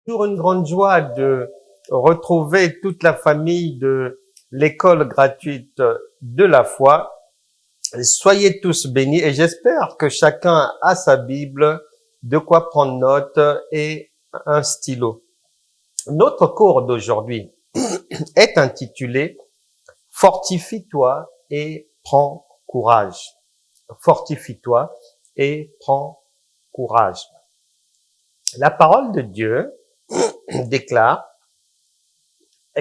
Toujours une grande joie de retrouver toute la famille de l'école gratuite de la foi. Soyez tous bénis et j'espère que chacun a sa Bible, de quoi prendre note et un stylo. Notre cours d'aujourd'hui est intitulé « Fortifie-toi et prends courage ». Fortifie-toi et prends courage. La parole de Dieu déclare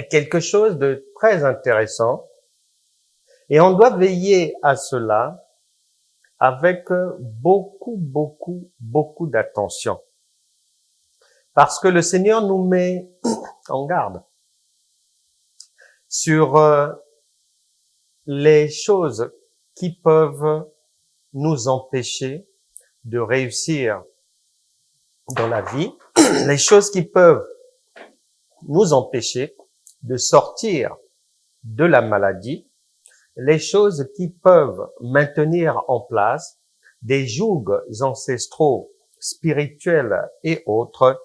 quelque chose de très intéressant et on doit veiller à cela avec beaucoup d'attention parce que le Seigneur nous met en garde sur les choses qui peuvent nous empêcher de réussir dans la vie, les choses qui peuvent nous empêcher de sortir de la maladie, les choses qui peuvent maintenir en place des jougs ancestraux, spirituels et autres.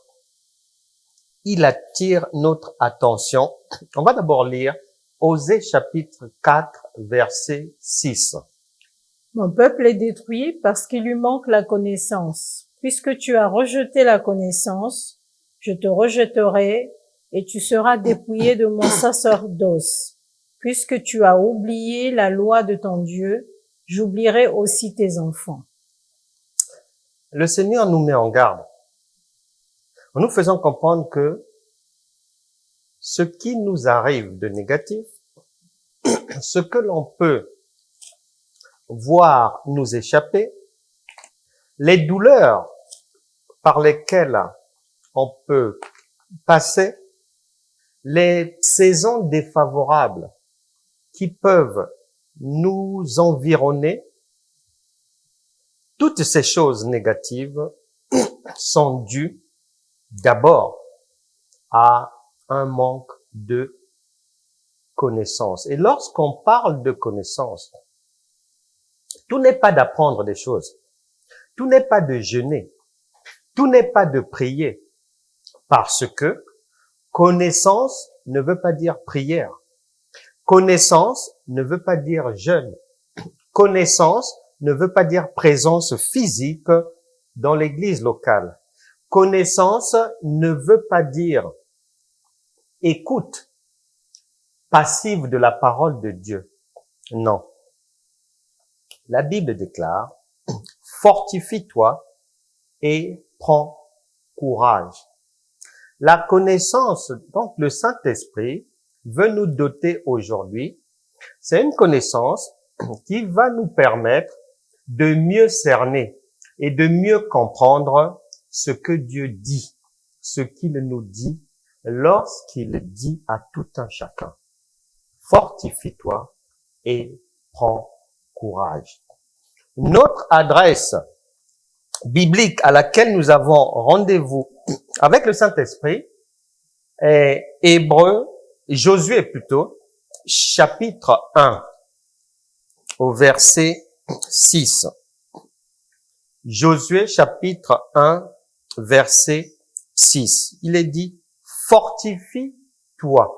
Il attire notre attention. On va d'abord lire Osée chapitre 4, verset 6. Mon peuple est détruit parce qu'il lui manque la connaissance. Puisque tu as rejeté la connaissance, je te rejetterai et tu seras dépouillé de mon sacerdoce. Puisque tu as oublié la loi de ton Dieu, j'oublierai aussi tes enfants. Le Seigneur nous met en garde en nous faisant comprendre que ce qui nous arrive de négatif, ce que l'on peut voir nous échapper, les douleurs par lesquelles on peut passer, les saisons défavorables qui peuvent nous environner, toutes ces choses négatives sont dues d'abord à un manque de connaissance. Et lorsqu'on parle de connaissance, tout n'est pas d'apprendre des choses, tout n'est pas de jeûner, tout n'est pas de prier, parce que connaissance ne veut pas dire prière. Connaissance ne veut pas dire jeûne. Connaissance ne veut pas dire présence physique dans l'église locale. Connaissance ne veut pas dire écoute passive de la parole de Dieu. Non. La Bible déclare « Fortifie-toi et prends courage ». La connaissance, donc le Saint-Esprit, veut nous doter aujourd'hui. C'est une connaissance qui va nous permettre de mieux cerner et de mieux comprendre ce que Dieu dit, ce qu'il nous dit lorsqu'il dit à tout un chacun. Fortifie-toi et prends courage. Notre adresse biblique à laquelle nous avons rendez-vous avec le Saint-Esprit est Josué plutôt, chapitre 1, au verset 6. Josué, chapitre 1, verset 6. Il est dit, fortifie-toi.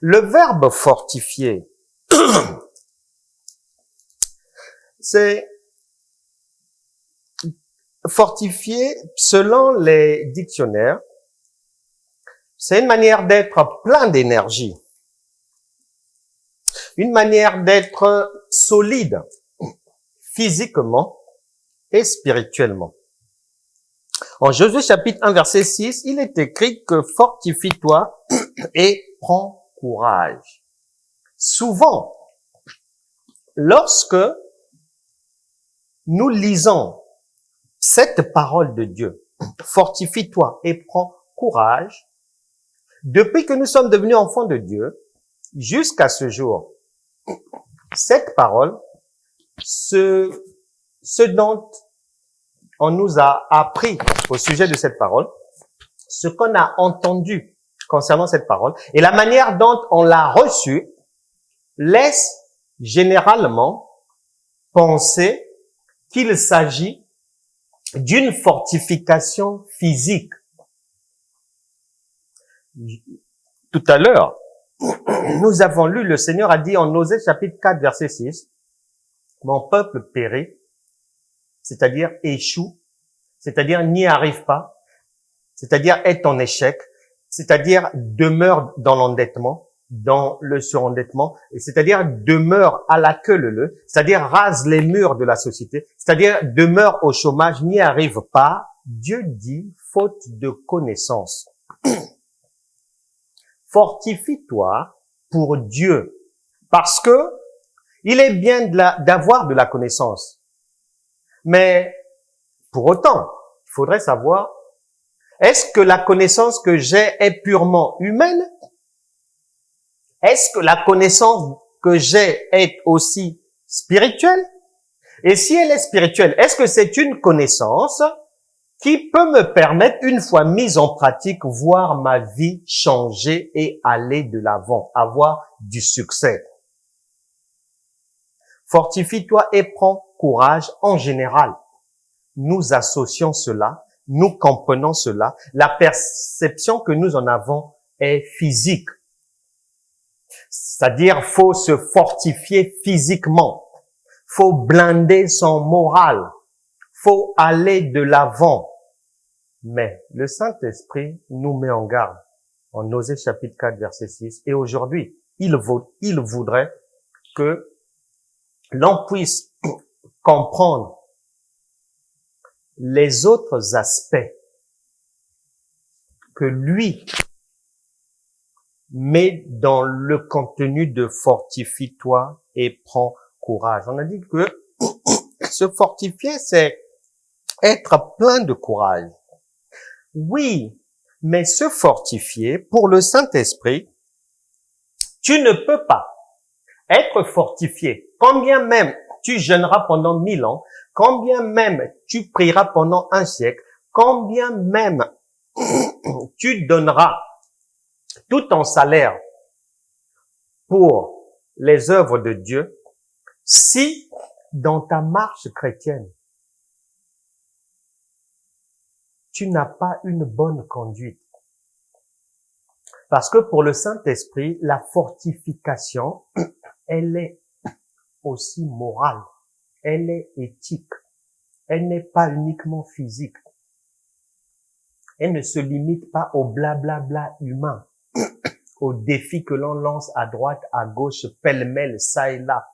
Le verbe fortifier, c'est fortifier selon les dictionnaires. C'est une manière d'être plein d'énergie, une manière d'être solide physiquement et spirituellement. En Josué chapitre 1 verset 6, il est écrit que fortifie-toi et prends courage. Souvent, lorsque nous lisons cette parole de Dieu, fortifie-toi et prends courage, depuis que nous sommes devenus enfants de Dieu, jusqu'à ce jour, cette parole, ce dont on nous a appris au sujet de cette parole, ce qu'on a entendu concernant cette parole, et la manière dont on l'a reçue, laisse généralement penser qu'il s'agit d'une fortification physique. Tout à l'heure, nous avons lu, le Seigneur a dit en Osée chapitre 4, verset 6, « Mon peuple périt », c'est-à-dire échoue, c'est-à-dire n'y arrive pas, c'est-à-dire est en échec, c'est-à-dire demeure dans l'endettement, dans le surendettement, et c'est-à-dire demeure à la queue leu, c'est-à-dire rase les murs de la société, c'est-à-dire demeure au chômage, n'y arrive pas. Dieu dit, faute de connaissance. Fortifie-toi pour Dieu, parce que il est bien d'avoir de la connaissance. Mais pour autant, il faudrait savoir, est-ce que la connaissance que j'ai est purement humaine? Est-ce que la connaissance que j'ai est aussi spirituelle? Et si elle est spirituelle, est-ce que c'est une connaissance qui peut me permettre, une fois mise en pratique, voir ma vie changer et aller de l'avant, avoir du succès? Fortifie-toi et prends courage en général. Nous associons cela, nous comprenons cela. La perception que nous en avons est physique. C'est-à-dire, faut se fortifier physiquement. Faut blinder son moral. Faut aller de l'avant. Mais le Saint-Esprit nous met en garde. En Osée chapitre 4, verset 6. Et aujourd'hui, il voudrait que l'on puisse comprendre les autres aspects que lui met dans le contenu de fortifie-toi et prends courage. On a dit que se fortifier, c'est être plein de courage. Oui, mais se fortifier, pour le Saint-Esprit, tu ne peux pas être fortifié. Combien même tu jeûneras pendant 1000 ans, combien même tu prieras pendant un siècle, combien même tu donneras tout ton salaire pour les œuvres de Dieu, si dans ta marche chrétienne, tu n'as pas une bonne conduite. Parce que pour le Saint-Esprit, la fortification, elle est aussi morale, elle est éthique, elle n'est pas uniquement physique. Elle ne se limite pas au blablabla humain, aux défis que l'on lance à droite, à gauche, pêle-mêle, ça et là.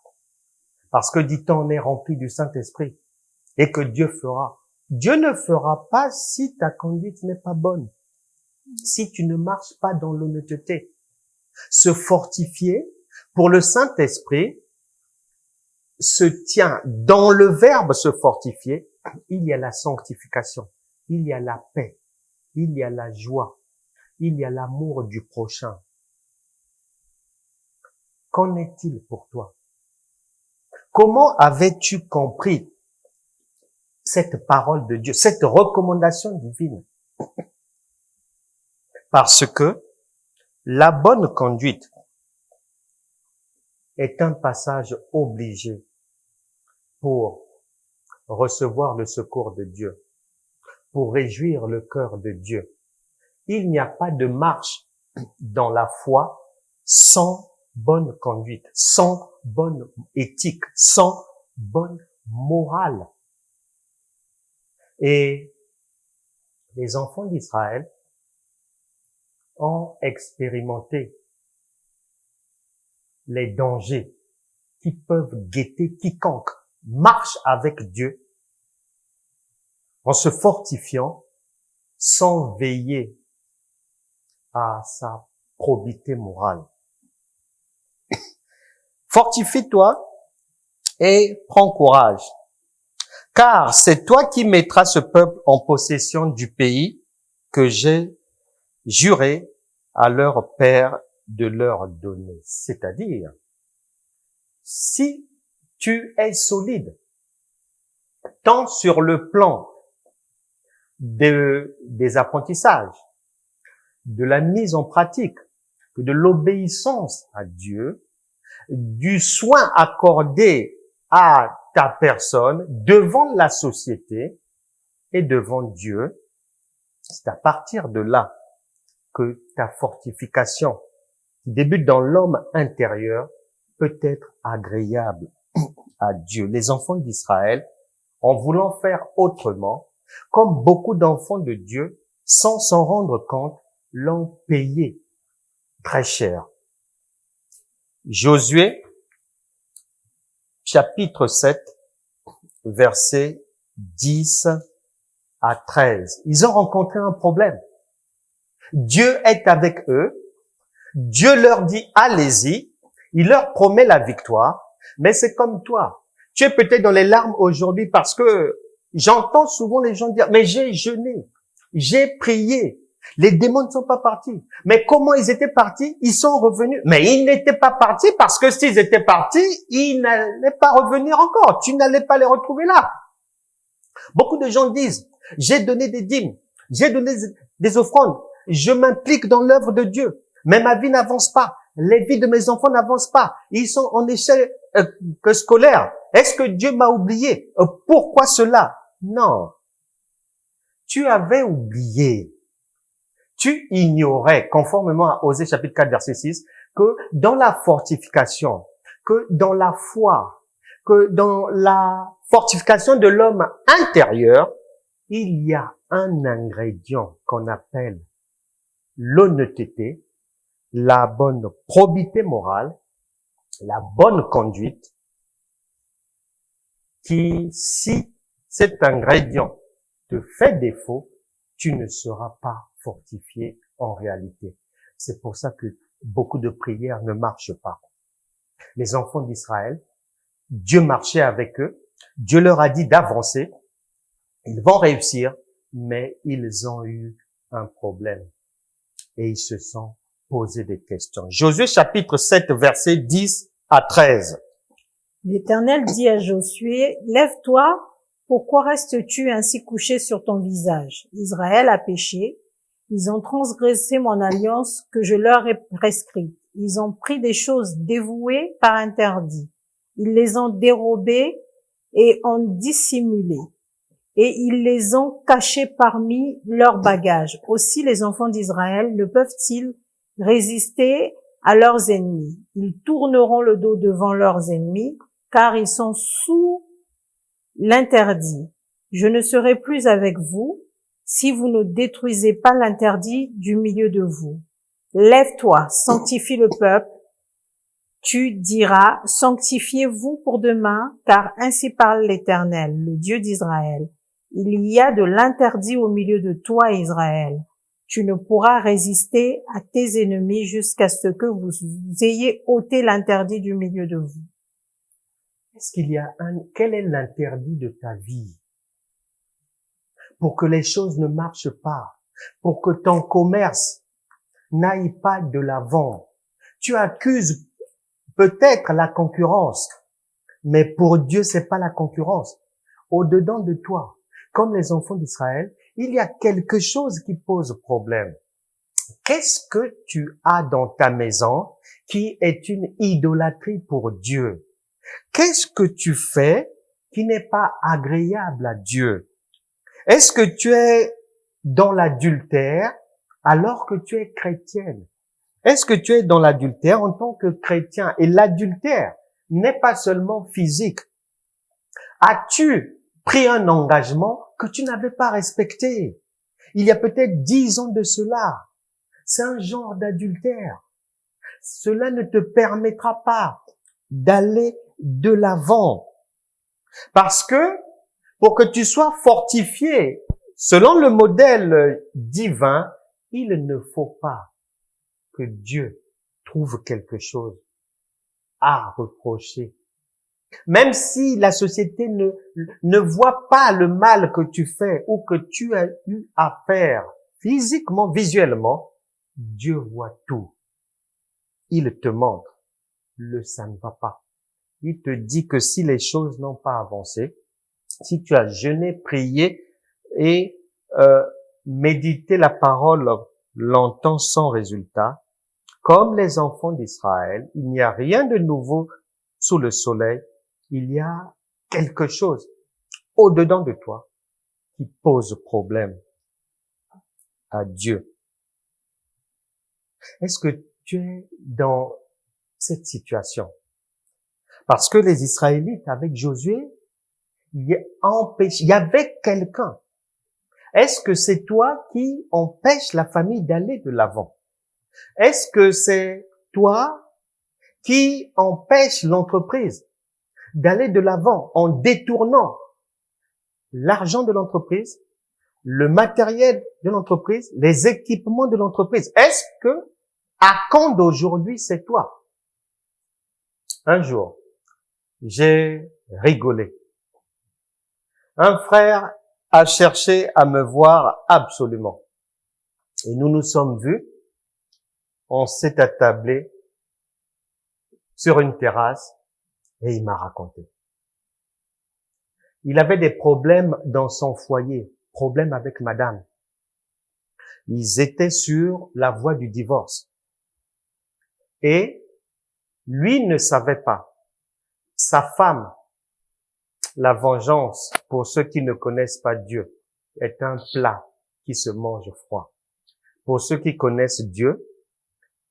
Parce que, dit-on, on est rempli du Saint-Esprit et que Dieu fera. Dieu ne fera pas si ta conduite n'est pas bonne, si tu ne marches pas dans l'honnêteté. Se fortifier, pour le Saint-Esprit, se tient dans le verbe se fortifier. Il y a la sanctification, il y a la paix, il y a la joie, il y a l'amour du prochain. Qu'en est-il pour toi? Comment avais-tu compris cette parole de Dieu, cette recommandation divine? Parce que la bonne conduite est un passage obligé pour recevoir le secours de Dieu, pour réjouir le cœur de Dieu. Il n'y a pas de marche dans la foi sans bonne conduite, sans bonne éthique, sans bonne morale. Et les enfants d'Israël ont expérimenté les dangers qui peuvent guetter quiconque marche avec Dieu en se fortifiant sans veiller à sa probité morale. Fortifie-toi et prends courage, car c'est toi qui mettras ce peuple en possession du pays que j'ai juré à leur père de leur donner. C'est-à-dire, si tu es solide, tant sur le plan des apprentissages, de la mise en pratique, que de l'obéissance à Dieu, du soin accordé à ta personne devant la société et devant Dieu, c'est à partir de là que ta fortification qui débute dans l'homme intérieur peut être agréable à Dieu. Les enfants d'Israël, en voulant faire autrement, comme beaucoup d'enfants de Dieu, sans s'en rendre compte, l'ont payé très cher. Josué, chapitre 7, versets 10 à 13. Ils ont rencontré un problème. Dieu est avec eux. Dieu leur dit, allez-y. Il leur promet la victoire. Mais c'est comme toi. Tu es peut-être dans les larmes aujourd'hui parce que j'entends souvent les gens dire, mais j'ai jeûné, j'ai prié. Les démons ne sont pas partis. Mais comment ils étaient partis? Ils sont revenus. Mais ils n'étaient pas partis parce que s'ils étaient partis, ils n'allaient pas revenir encore. Tu n'allais pas les retrouver là. Beaucoup de gens disent, j'ai donné des dîmes, j'ai donné des offrandes, je m'implique dans l'œuvre de Dieu, mais ma vie n'avance pas. Les vies de mes enfants n'avancent pas. Ils sont en échec scolaire. Est-ce que Dieu m'a oublié? Pourquoi cela? Non. Tu avais oublié. Tu ignorais, conformément à Osée chapitre 4 verset 6, que dans la fortification, que dans la foi, que dans la fortification de l'homme intérieur, il y a un ingrédient qu'on appelle l'honnêteté, la bonne probité morale, la bonne conduite, qui, si cet ingrédient te fait défaut, tu ne seras pas fortifié en réalité. C'est pour ça que beaucoup de prières ne marchent pas. Les enfants d'Israël, Dieu marchait avec eux, Dieu leur a dit d'avancer, ils vont réussir, mais ils ont eu un problème et ils se sont posé des questions. Josué chapitre 7, versets 10 à 13. L'Éternel dit à Josué, lève-toi, pourquoi restes-tu ainsi couché sur ton visage? Israël a péché, ils ont transgressé mon alliance que je leur ai prescrite. Ils ont pris des choses dévouées par interdit. Ils les ont dérobées et ont dissimulé. Et ils les ont cachées parmi leurs bagages. Aussi les enfants d'Israël ne peuvent-ils résister à leurs ennemis? Ils tourneront le dos devant leurs ennemis, car ils sont sous l'interdit. Je ne serai plus avec vous si vous ne détruisez pas l'interdit du milieu de vous. Lève-toi, sanctifie le peuple. Tu diras, sanctifiez-vous pour demain, car ainsi parle l'Éternel, le Dieu d'Israël. Il y a de l'interdit au milieu de toi, Israël. Tu ne pourras résister à tes ennemis jusqu'à ce que vous ayez ôté l'interdit du milieu de vous. Est-ce qu'il y a quel est l'interdit de ta vie? Pour que les choses ne marchent pas, pour que ton commerce n'aille pas de l'avant. Tu accuses peut-être la concurrence, mais pour Dieu, c'est pas la concurrence. Au-dedans de toi, comme les enfants d'Israël, il y a quelque chose qui pose problème. Qu'est-ce que tu as dans ta maison qui est une idolâtrie pour Dieu? Qu'est-ce que tu fais qui n'est pas agréable à Dieu? Est-ce que tu es dans l'adultère alors que tu es chrétienne? Est-ce que tu es dans l'adultère en tant que chrétien? Et l'adultère n'est pas seulement physique. As-tu pris un engagement que tu n'avais pas respecté? Il y a peut-être 10 ans de cela. C'est un genre d'adultère. Cela ne te permettra pas d'aller de l'avant. Parce que pour que tu sois fortifié selon le modèle divin, il ne faut pas que Dieu trouve quelque chose à reprocher. Même si la société ne voit pas le mal que tu fais ou que tu as eu à faire physiquement, visuellement, Dieu voit tout. Il te montre ça ne va pas. Il te dit que si les choses n'ont pas avancé, si tu as jeûné, prié et médité la parole longtemps sans résultat, comme les enfants d'Israël, il n'y a rien de nouveau sous le soleil. Il y a quelque chose au-dedans de toi qui pose problème à Dieu. Est-ce que tu es dans cette situation? Parce que les Israélites, avec Josué, il y avait quelqu'un. Est-ce que c'est toi qui empêche la famille d'aller de l'avant? Est-ce que c'est toi qui empêche l'entreprise d'aller de l'avant en détournant l'argent de l'entreprise, le matériel de l'entreprise, les équipements de l'entreprise? Est-ce que, à quand d'aujourd'hui, c'est toi? Un jour, j'ai rigolé. Un frère a cherché à me voir absolument. Et nous nous sommes vus. On s'est attablé sur une terrasse et il m'a raconté. Il avait des problèmes dans son foyer, problèmes avec madame. Ils étaient sur la voie du divorce. Et lui ne savait pas. Sa femme, la vengeance, pour ceux qui ne connaissent pas Dieu, est un plat qui se mange froid. Pour ceux qui connaissent Dieu,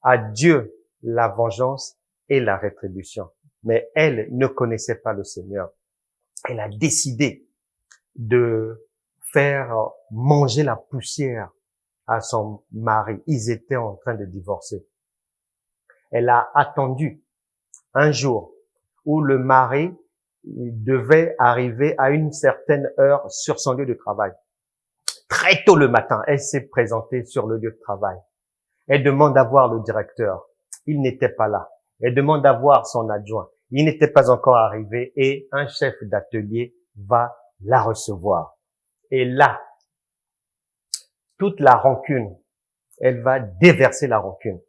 à Dieu la vengeance et la rétribution. Mais elle ne connaissait pas le Seigneur. Elle a décidé de faire manger la poussière à son mari. Ils étaient en train de divorcer. Elle a attendu un jour où le mari devait arriver à une certaine heure sur son lieu de travail. Très tôt le matin, elle s'est présentée sur le lieu de travail. Elle demande à voir le directeur. Il n'était pas là. Elle demande à voir son adjoint. Il n'était pas encore arrivé et un chef d'atelier va la recevoir. Et là, toute la rancune, elle va déverser la rancune.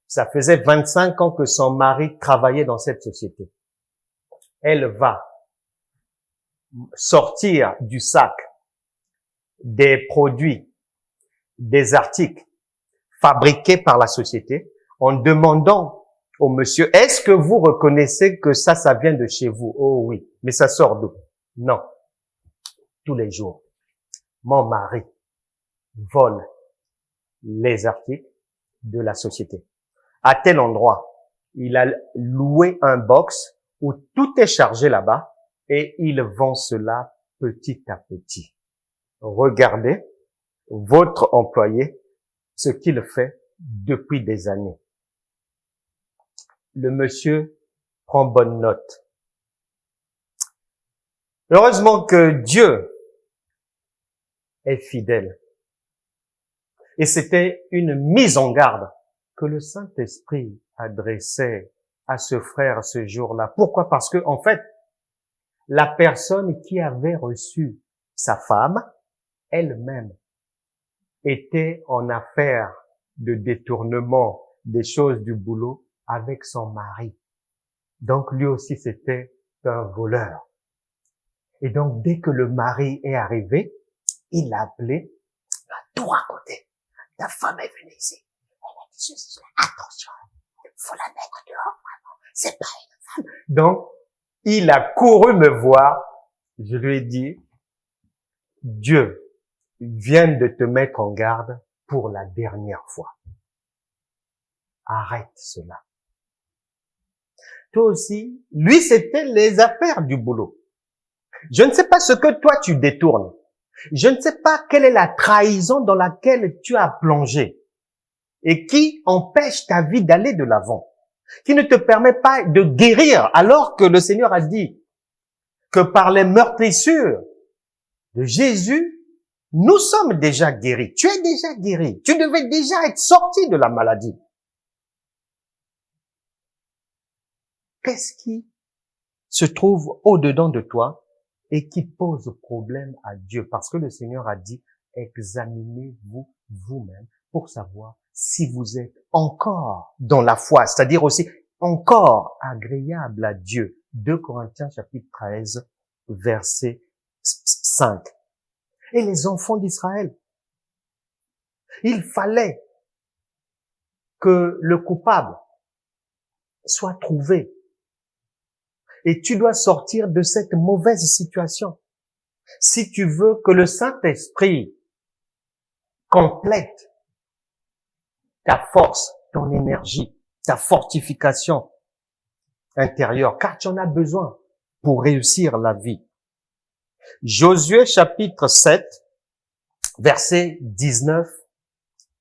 Ça faisait 25 ans que son mari travaillait dans cette société. Elle va sortir du sac des produits, des articles fabriqués par la société en demandant au monsieur, est-ce que vous reconnaissez que ça vient de chez vous? Oh oui, mais ça sort d'où? Non. Tous les jours, mon mari vole les articles de la société. À tel endroit, il a loué un box où tout est chargé là-bas et il vend cela petit à petit. Regardez votre employé, ce qu'il fait depuis des années. Le monsieur prend bonne note. Heureusement que Dieu est fidèle. Et c'était une mise en garde que le Saint-Esprit adressait à ce frère ce jour-là. Pourquoi? Parce que, en fait, la personne qui avait reçu sa femme, elle-même, était en affaire de détournement des choses du boulot avec son mari. Donc, lui aussi, c'était un voleur. Et donc, dès que le mari est arrivé, il l'a appelé, il a tout raconté. Ta femme est venue ici. Elle a dit ceci, attention, faut la mettre dehors, vraiment. C'est pas une femme. Donc, il a couru me voir. Je lui ai dit, Dieu vient de te mettre en garde pour la dernière fois. Arrête cela. Toi aussi, lui, c'était les affaires du boulot. Je ne sais pas ce que toi tu détournes. Je ne sais pas quelle est la trahison dans laquelle tu as plongé et qui empêche ta vie d'aller de l'avant, qui ne te permet pas de guérir alors que le Seigneur a dit que par les meurtrissures de Jésus, nous sommes déjà guéris. Tu es déjà guéri. Tu devais déjà être sorti de la maladie. Qu'est-ce qui se trouve au-dedans de toi et qui pose problème à Dieu? Parce que le Seigneur a dit, examinez-vous vous-même pour savoir si vous êtes encore dans la foi, c'est-à-dire aussi encore agréable à Dieu. 2 Corinthiens chapitre 13, verset 5. Et les enfants d'Israël, il fallait que le coupable soit trouvé. Et tu dois sortir de cette mauvaise situation. Si tu veux que le Saint-Esprit complète ta force, ton énergie, ta fortification intérieure, car tu en as besoin pour réussir la vie. Josué chapitre 7, versets 19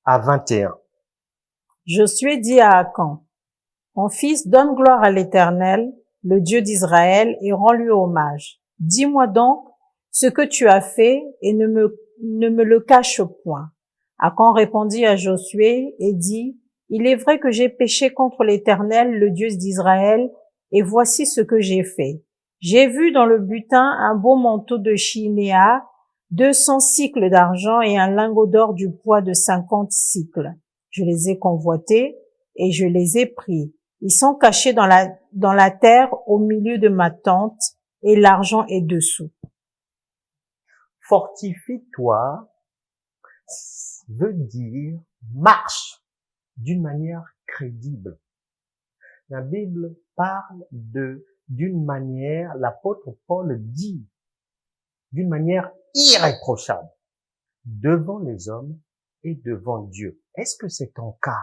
à 21. Josué dit à Akan, mon fils, donne gloire à l'Éternel, le Dieu d'Israël, et rends-lui hommage. Dis-moi donc ce que tu as fait et ne me le cache point. Akan répondit à Josué et dit, il est vrai que j'ai péché contre l'Éternel, le Dieu d'Israël, et voici ce que j'ai fait. J'ai vu dans le butin un beau manteau de chinéa, 200 cycles d'argent et un lingot d'or du poids de 50 cycles. Je les ai convoités et je les ai pris. Ils sont cachés dans la terre au milieu de ma tente et l'argent est dessous. Fortifie-toi veut dire marche d'une manière crédible. La Bible parle d'une manière, l'apôtre Paul dit, d'une manière irréprochable, devant les hommes et devant Dieu. Est-ce que c'est ton cas?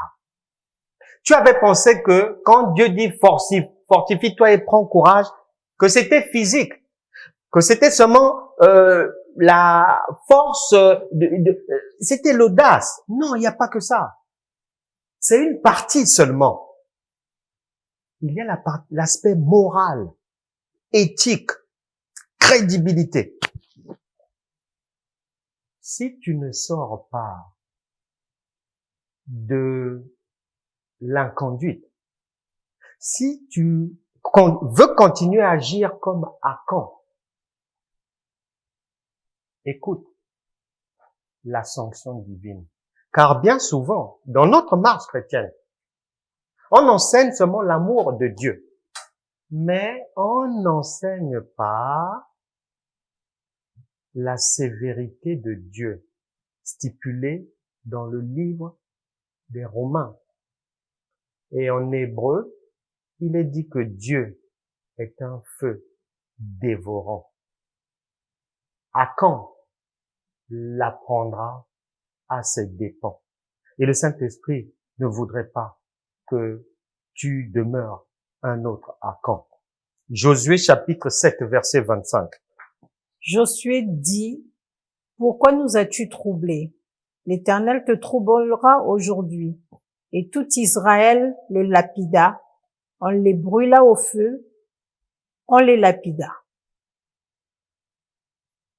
Tu avais pensé que quand Dieu dit fortifie-toi et prends courage, que c'était physique, que c'était seulement la force, c'était l'audace. Non, il n'y a pas que ça. C'est une partie seulement. Il y a l'aspect moral, éthique, crédibilité. Si tu ne sors pas de l'inconduite, si tu veux continuer à agir comme Akan, écoute la sanction divine. Car bien souvent, dans notre marche chrétienne, on enseigne seulement l'amour de Dieu, mais on n'enseigne pas la sévérité de Dieu stipulée dans le livre des Romains. Et en hébreu, il est dit que Dieu est un feu dévorant. Akan l'apprendra à ses dépens. Et le Saint-Esprit ne voudrait pas que tu demeures un autre Akan. Josué chapitre 7 verset 25. Josué dit, pourquoi nous as-tu troublés? L'Éternel te troublera aujourd'hui. Et tout Israël le lapida, on les brûla au feu, on les lapida.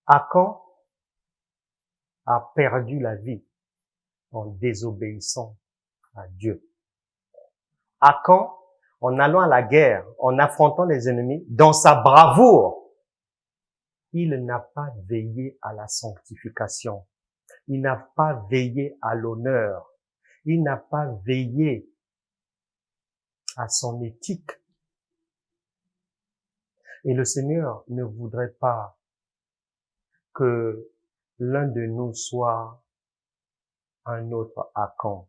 Akan a perdu la vie en désobéissant à Dieu. Akan, en allant à la guerre, en affrontant les ennemis, dans sa bravoure, il n'a pas veillé à la sanctification. Il n'a pas veillé à l'honneur. Il n'a pas veillé à son éthique. Et le Seigneur ne voudrait pas que l'un de nous soit un autre Akan.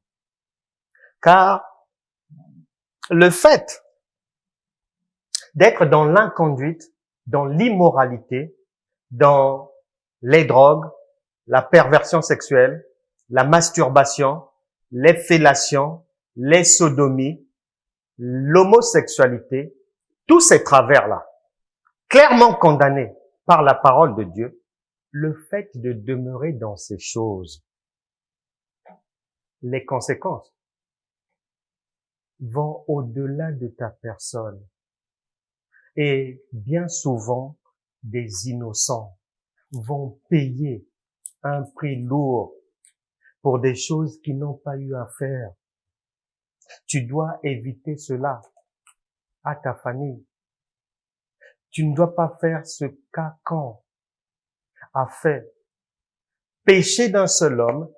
Car le fait d'être dans l'inconduite, dans l'immoralité, dans les drogues, la perversion sexuelle, la masturbation, les fellations, les sodomies, l'homosexualité, tous ces travers-là, clairement condamnés par la parole de Dieu, le fait de demeurer dans ces choses, les conséquences vont au-delà de ta personne. Et bien souvent, des innocents vont payer un prix lourd pour des choses qu'ils n'ont pas eu à faire. Tu dois éviter cela à ta famille. Tu ne dois pas faire ce qu'Akan a fait. Péché d'un seul homme,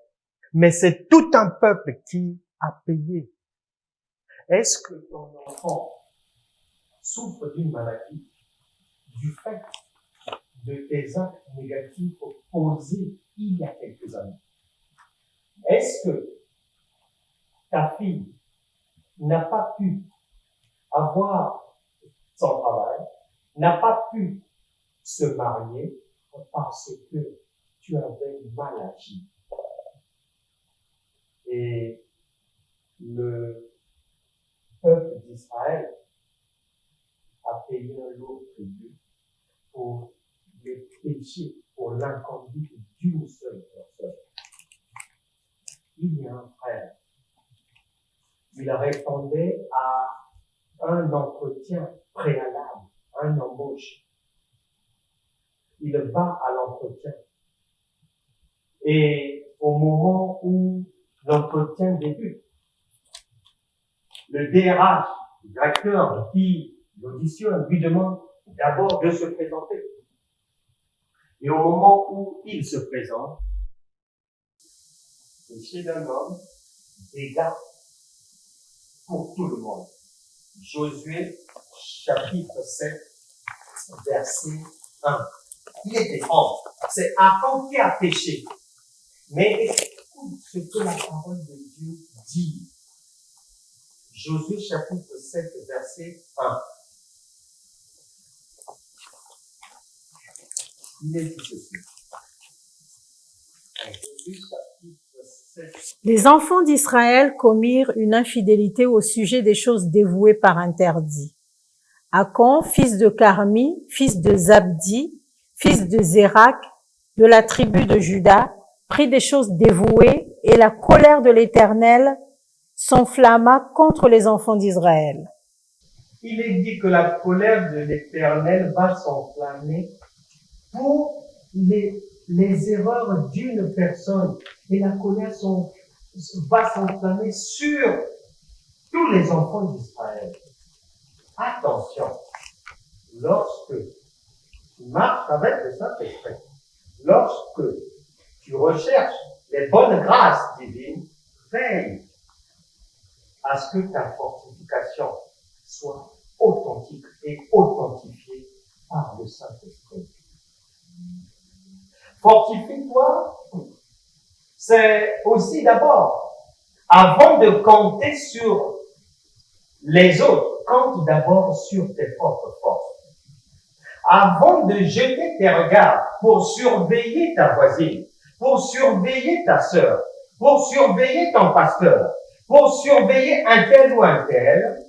mais c'est tout un peuple qui a payé. Est-ce que ton enfant souffre d'une maladie du fait de tes actes négatifs posés il y a quelques années? Est-ce que ta fille n'a pas pu avoir son travail, n'a pas pu se marier parce que tu avais mal agi? Et le peuple d'Israël a payé un lourd tribut pour les péchés, pour l'inconduite d'une seule personne. Il y a un frère. Il répondait à un entretien préalable, un embauche. Il va à l'entretien. Et au moment où l'entretien débute, le DRH, le directeur qui l'auditionne, lui demande d'abord de se présenter. Et au moment où il se présente, péché d'un homme, dégâts pour tout le monde. Josué, chapitre 7, verset 1. Il est défendu. C'est Achan qui a péché. Mais écoute ce que la parole de Dieu dit. Josué, chapitre 7, verset 1. Il est dit ceci. Josué, chapitre 7. Les enfants d'Israël commirent une infidélité au sujet des choses dévouées par interdit. Achan, fils de Carmi, fils de Zabdi, fils de Zérak, de la tribu de Juda, prit des choses dévouées, et la colère de l'Éternel s'enflamma contre les enfants d'Israël. Il est dit que la colère de l'Éternel va s'enflammer pour les erreurs d'une personne. Et la colère va s'enflammer sur tous les enfants d'Israël. Attention, lorsque tu marches avec le Saint-Esprit, lorsque tu recherches les bonnes grâces divines, veille à ce que ta fortification soit authentique et authentifiée par le Saint-Esprit. Fortifie-toi, c'est aussi d'abord, avant de compter sur les autres, compte d'abord sur tes propres forces. Avant de jeter tes regards pour surveiller ta voisine, pour surveiller ta sœur, pour surveiller ton pasteur, pour surveiller un tel ou un tel,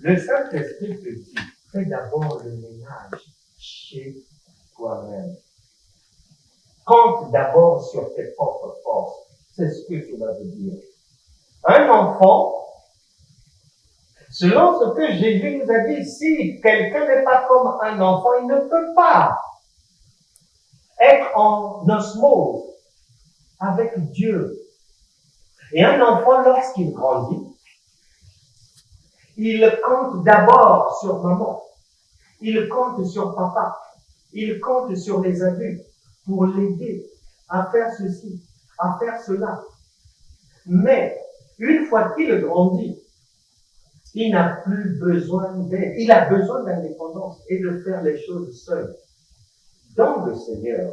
le Saint-Esprit te dit, fais d'abord le ménage chez toi-même. Compte d'abord sur tes propres forces. C'est ce que cela veut dire. Un enfant, selon ce que Jésus nous a dit, si quelqu'un n'est pas comme un enfant, il ne peut pas être en osmose avec Dieu. Et un enfant, lorsqu'il grandit, il compte d'abord sur maman, il compte sur papa, il compte sur les adultes pour l'aider à faire ceci, à faire cela. Mais, une fois qu'il grandit, il n'a plus besoin d'aide. Il a besoin d'indépendance et de faire les choses seul. Dans le Seigneur,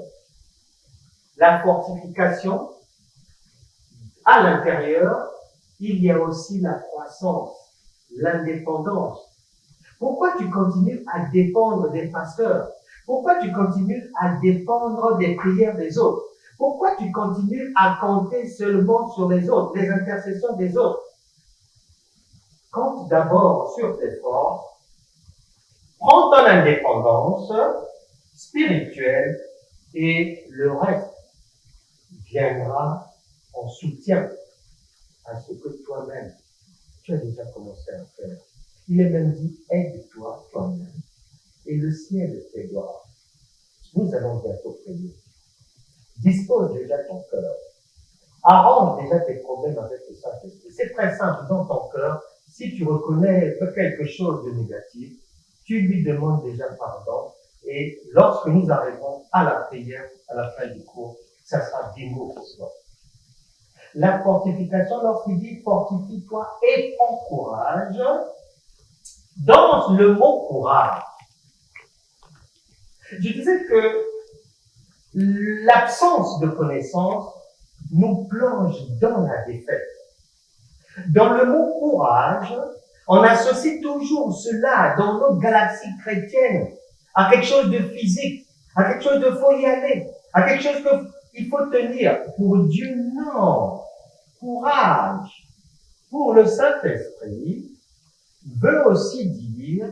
la fortification, à l'intérieur, il y a aussi la croissance, l'indépendance. Pourquoi tu continues à dépendre des pasteurs? Pourquoi tu continues à dépendre des prières des autres? Pourquoi tu continues à compter seulement sur les autres, les intercessions des autres? Compte d'abord sur tes forces, prends ton indépendance spirituelle et le reste viendra en soutien à ce que toi-même, tu as déjà commencé à faire. Il est même dit, aide-toi toi-même et le ciel t'aidera. Nous allons bientôt prier. Dispose déjà ton cœur. Arrange déjà tes problèmes avec le Saint-Esprit. C'est très simple dans ton cœur. Si tu reconnais quelque chose de négatif, tu lui demandes déjà pardon. Et lorsque nous arrivons à la prière, à la fin du cours, ça sera des mots pour toi. La fortification, lorsqu'il dit fortifie-toi et prends courage, dans le mot courage, je disais que l'absence de connaissance nous plonge dans la défaite. Dans le mot courage, on associe toujours cela dans notre galaxie chrétienne à quelque chose de physique, à quelque chose de faut y aller, à quelque chose qu'il faut tenir. Pour Dieu, non. Courage. pour le Saint-Esprit veut aussi dire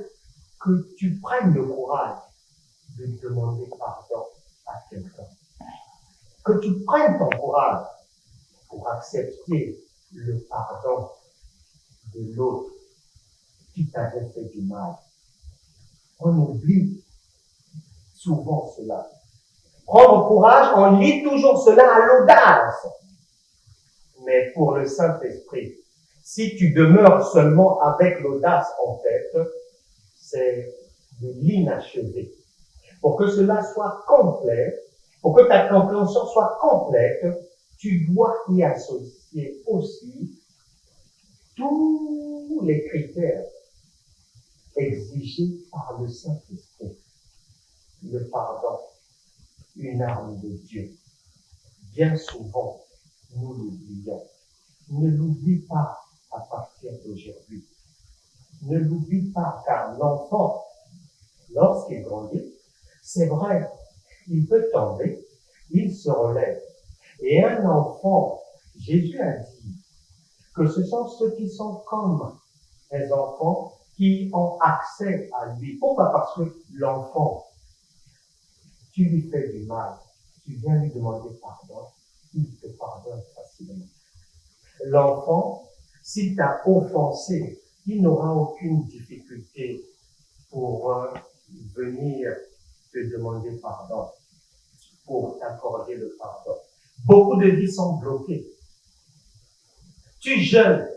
que tu prennes le courage de demander pardon à quelqu'un. Que tu prennes ton courage pour accepter le pardon de l'autre qui t'avait fait du mal. On oublie souvent cela. Prendre courage, on lit toujours cela à l'audace. Mais pour le Saint-Esprit, si tu demeures seulement avec l'audace en tête, c'est de l'inachevé. Pour que cela soit complet, pour que ta compréhension soit complète, tu dois y associer aussi tous les critères exigés par le Saint-Esprit. Le pardon, une arme de Dieu. Bien souvent, nous l'oublions. Ne l'oublie pas à partir d'aujourd'hui. Ne l'oublie pas, car l'enfant, lorsqu'il grandit, c'est vrai, il peut tomber, il se relève. Et un enfant, Jésus a dit que ce sont ceux qui sont comme les enfants qui ont accès à lui. Pourquoi? Parce que l'enfant, tu lui fais du mal, tu viens lui demander pardon, il te pardonne facilement. L'enfant, s'il t'a offensé, il n'aura aucune difficulté pour venir te demander pardon, pour t'accorder le pardon. Beaucoup de vies sont bloquées. Tu jeûnes,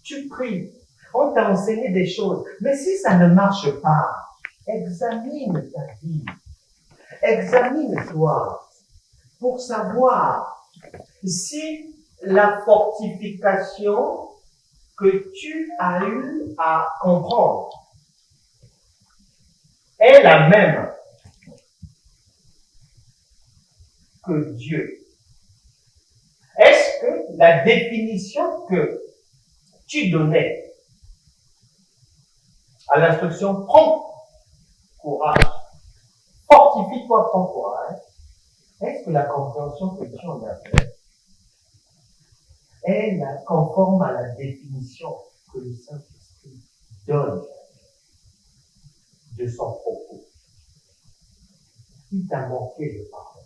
tu pries, on t'a enseigné des choses, mais si ça ne marche pas, examine ta vie, examine-toi pour savoir si la fortification que tu as eu à comprendre est la même que Dieu. Est-ce que la définition que tu donnais à l'instruction prends courage, fortifie-toi, prends courage, est-ce que la compréhension que tu en as faite est conforme à la définition que le Saint-Esprit donne de son propos? Il t'a manqué le pardon.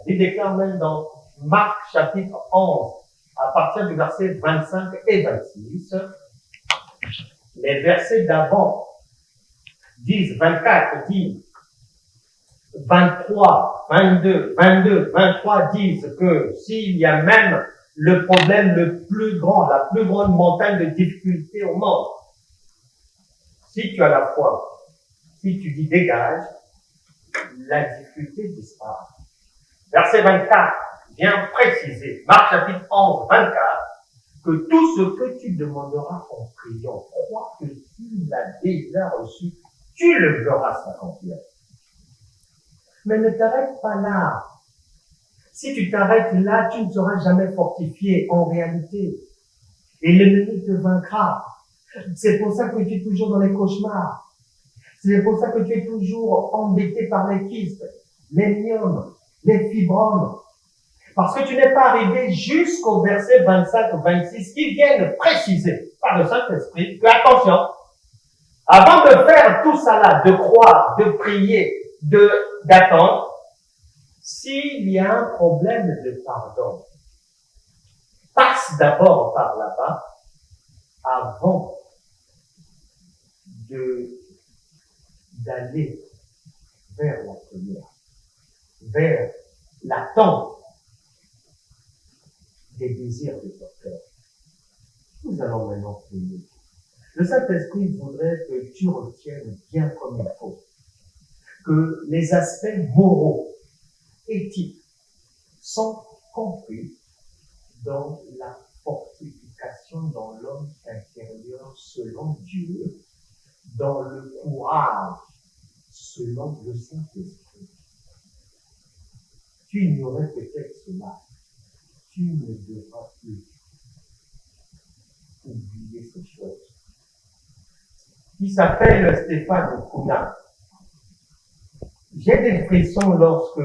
Il déclare même dans Marc chapitre 11, à partir du verset 25 et 26, les versets d'avant disent, 24 disent, 23, 22, 23 disent que s'il y a même le problème le plus grand, la plus grande montagne de difficulté au monde, si tu as la foi, si tu dis dégage, la difficulté disparaît. Verset 24 vient préciser, Marc chapitre 11, 24, que tout ce que tu demanderas en priant, crois que tu l'as déjà reçu, tu le verras s'accomplir. Mais ne t'arrête pas là. Si tu t'arrêtes là, tu ne seras jamais fortifié en réalité. Et l'ennemi te vaincra. C'est pour ça que tu es toujours dans les cauchemars. C'est pour ça que tu es toujours embêté par les kystes, les myomes, les fibromes. Parce que tu n'es pas arrivé jusqu'au verset 25-26 qui viennent préciser par le Saint-Esprit que, attention, avant de faire tout ça là, de croire, de prier, d'attendre, s'il y a un problème de pardon, passe d'abord par là-bas avant d'aller vers la prière, vers l'attente des désirs de ton cœur. Nous allons maintenant prier. Le Saint-Esprit voudrait que tu retiennes bien comme il faut que les aspects moraux, éthiques, sont compris dans la fortification dans l'homme intérieur selon Dieu, dans le courage selon le Saint-Esprit. Tu ignorais peut-être cela. Tu ne devras plus oublier ces choses. Il s'appelle Stéphane Kouna. J'ai des frissons lorsque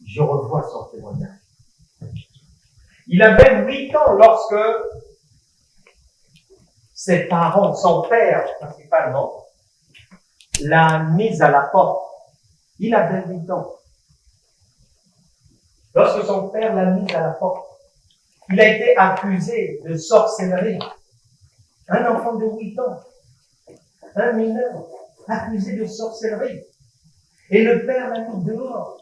je revois son témoignage. Il avait 8 ans lorsque ses parents, son père principalement, l'a mise à la porte. Il avait 8 ans. Lorsque son père l'a mise à la porte, il a été accusé de sorcellerie. Un enfant de 8 ans, un mineur, accusé de sorcellerie. Et le père l'a mis dehors.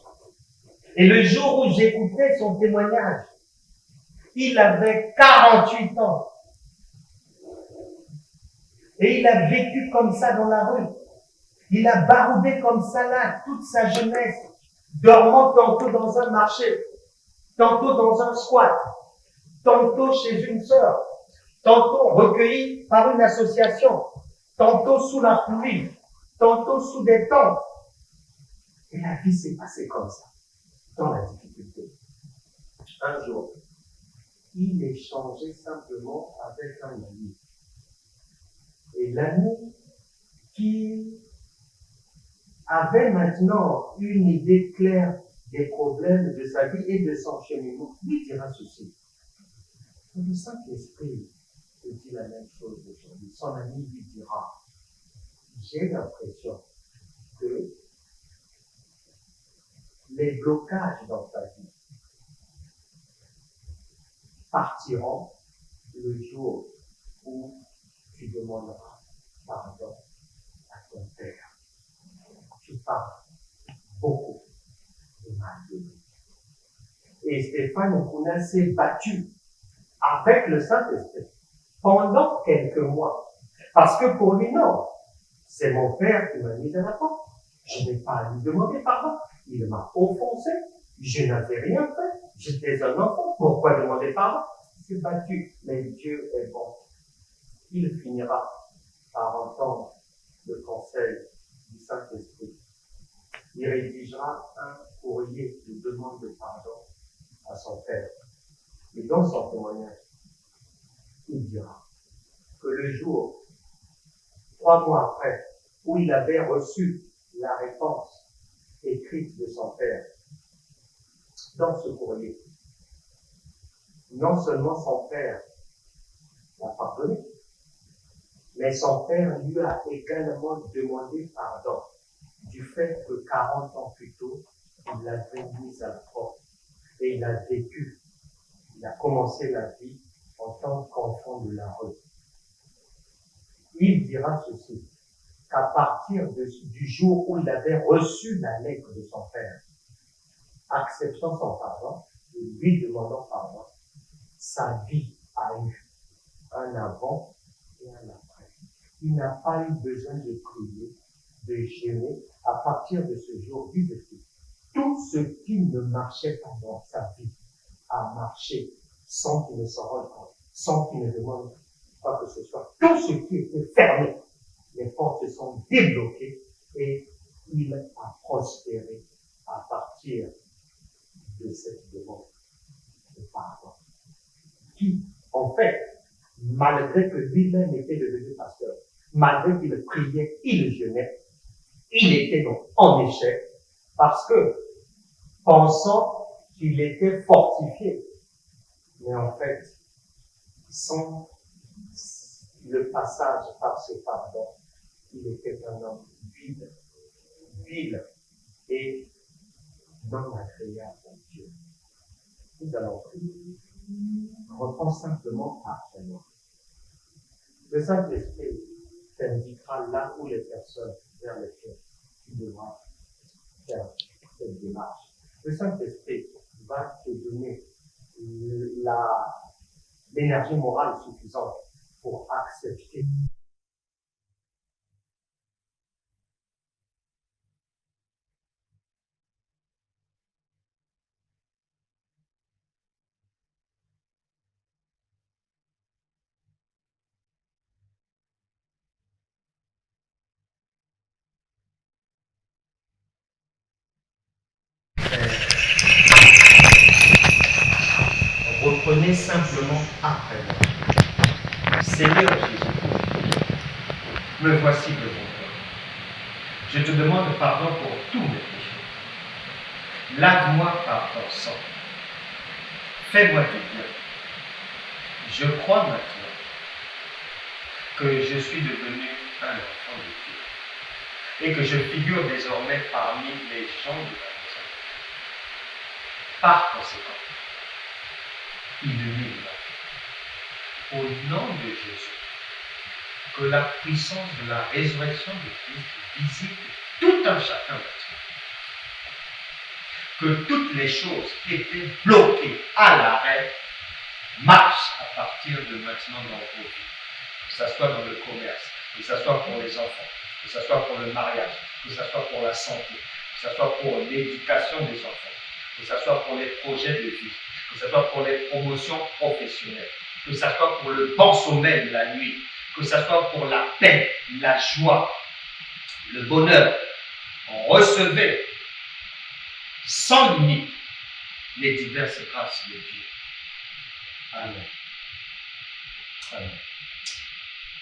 Et le jour où j'écoutais son témoignage, il avait 48 ans. Et il a vécu comme ça dans la rue. Il a baroudé comme ça là toute sa jeunesse, dormant tantôt dans un marché, tantôt dans un squat, tantôt chez une sœur, tantôt recueilli par une association, tantôt sous la pluie, tantôt sous des tentes. Et la vie s'est passée comme ça, dans la difficulté. Un jour, il échangeait simplement avec un ami. Et l'ami qui avait maintenant une idée claire des problèmes de sa vie et de son cheminement, lui dira ceci. Le Saint-Esprit te dit la même chose aujourd'hui. Son ami lui dira, j'ai l'impression que les blocages dans ta vie partiront le jour où tu demanderas pardon à ton Père. Tu parles beaucoup de mal de lui. Et Stéphane Nkuna s'est battu avec le Saint-Esprit pendant quelques mois. Parce que pour lui, non, c'est mon père qui m'a mis à la porte. Je n'ai pas à lui demander pardon. Il m'a offensé. Je n'avais rien fait. J'étais un enfant. Pourquoi demander pardon? Il s'est battu. Mais Dieu est bon. Il finira par entendre le conseil du Saint-Esprit. Il rédigera un courrier de demande de pardon à son père. Et dans son témoignage, il dira que le jour, 3 mois après, où il avait reçu la réponse écrite de son père, dans ce courrier, non seulement son père l'a pardonné, mais son père lui a également demandé pardon du fait que 40 ans plus tôt, il l'avait mis à la porte et il a vécu, il a commencé la vie en tant qu'enfant de la rue. Il dira ceci, qu'à partir du jour où il avait reçu la lettre de son père, acceptant son pardon et lui demandant pardon, sa vie a eu un avant et un après. Il n'a pas eu besoin de crier, de gêner. À partir de ce jour, dit-il, tout ce qui ne marchait pas dans sa vie a marché sans qu'il ne s'en rende compte, sans qu'il ne demande quoi que ce soit. Tout ce qui était fermé, les portes se sont débloquées et il a prospéré à partir de cette demande de pardon. Qui, en fait, malgré que lui-même était devenu pasteur, malgré qu'il priait, il jeûnait, il était donc en échec parce que, pensant qu'il était fortifié, mais en fait, sans le passage par ce pardon, il était un homme vide, vil et non agréable à Dieu. Nous allons prier. Reprends simplement après moi. Le Saint-Esprit t'indiquera là où les personnes vers lesquelles tu devras faire cette démarche. Le Saint-Esprit va te donner l'énergie morale suffisante pour accepter. Reprenez simplement après moi. Seigneur Jésus, me voici devant toi. Je te demande pardon pour tous mes péchés. Lave-moi par ton sang. Fais-moi du bien. Je crois maintenant que je suis devenu un enfant de Dieu et que je figure désormais parmi les gens de la maison. Par conséquent, illumine au nom de Jésus, que la puissance de la résurrection de Christ visite tout un chacun d'entre nous. Que toutes les choses qui étaient bloquées à l'arrêt marchent à partir de maintenant dans vos vies. Que ce soit dans le commerce, que ce soit pour les enfants, que ce soit pour le mariage, que ce soit pour la santé, que ce soit pour l'éducation des enfants, que ce soit pour les projets de vie, que ce soit pour les promotions professionnelles, que ce soit pour le bon sommeil de la nuit, que ce soit pour la paix, la joie, le bonheur. Recevez sans limite les diverses grâces de Dieu. Amen. Amen.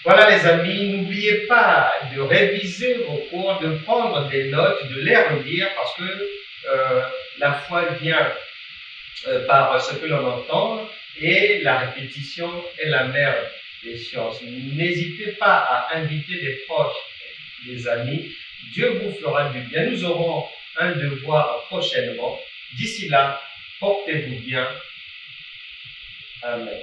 Voilà les amis, n'oubliez pas de réviser vos cours, de prendre des notes, de les relire parce que la foi vient par ce que l'on entend et la répétition est la mère des sciences. N'hésitez pas à inviter des proches, des amis. Dieu vous fera du bien. Nous aurons un devoir prochainement. D'ici là, portez-vous bien. Amen.